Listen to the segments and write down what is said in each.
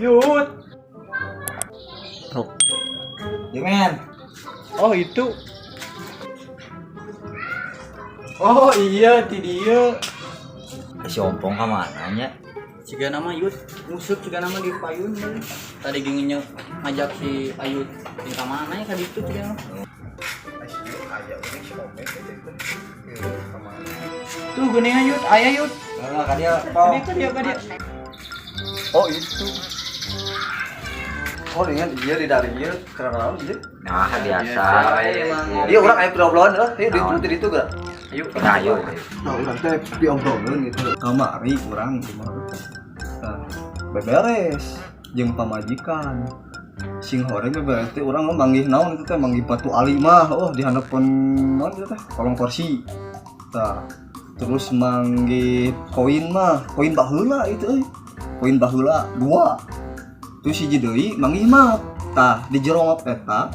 Yud. Oh. Jangan. Oh itu. Oh iya ti dia. Si ompong ka mananya. Jika nama Yud musuk jika nama di payun tadi ginginnya ngajak si Ayud di mana ya kali itu jika nama tuh gini Ayud ayah Yud Nah, kan dia kadia Oh itu. Oh dengan dia di dari dia karena dia. Nah, biasa. Dia orang aya problem lah. Dia di itu gak? ayo Nah, ayo. Nah, orang teh diobrolin gitu. Kamari kurang gimana? Nah, beberes jeung pamajikan. Sing hore beberes teh urang manggih naon itu teh manggih batu ali mah. Oh, di handapun naon itu teh? Kolong kursi. Tah, terus manggih koin mah, koin baheula itu euy. Koin baheula 2. Terus hiji deui manggih mah. Tah, di jero map eta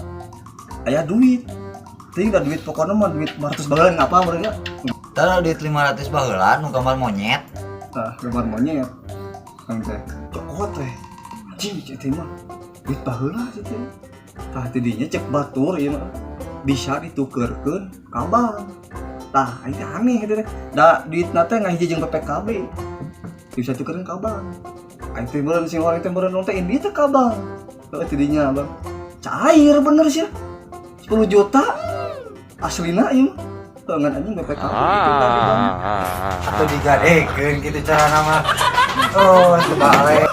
aya duit. Ting da duit pokoknya mah duit 500 baheula ngapa mereka? Tara duit 500 baheula nu gambar monyet. Tah, gambar monyet. Kan teh, cokot teh. Anjing cek teh mah. Duit baheula teh. Tah tidinya cek batur ieu mah. Bisa ditukeurkeun ka bank. Tah, ini aneh teh. Da duitna teh ngahiji jeung PPKB. Bisa tukeurkeun ka bank. Aing teh meureun sing orang teh meureun teh duit teh ka bank. Heuh tidinya Bang. Cair bener sih. 10 juta aslina ieu. Tangan anjing BPKB gitu tadi Bang. Atau digadekeun kitu cara nama. Oh, sebalik.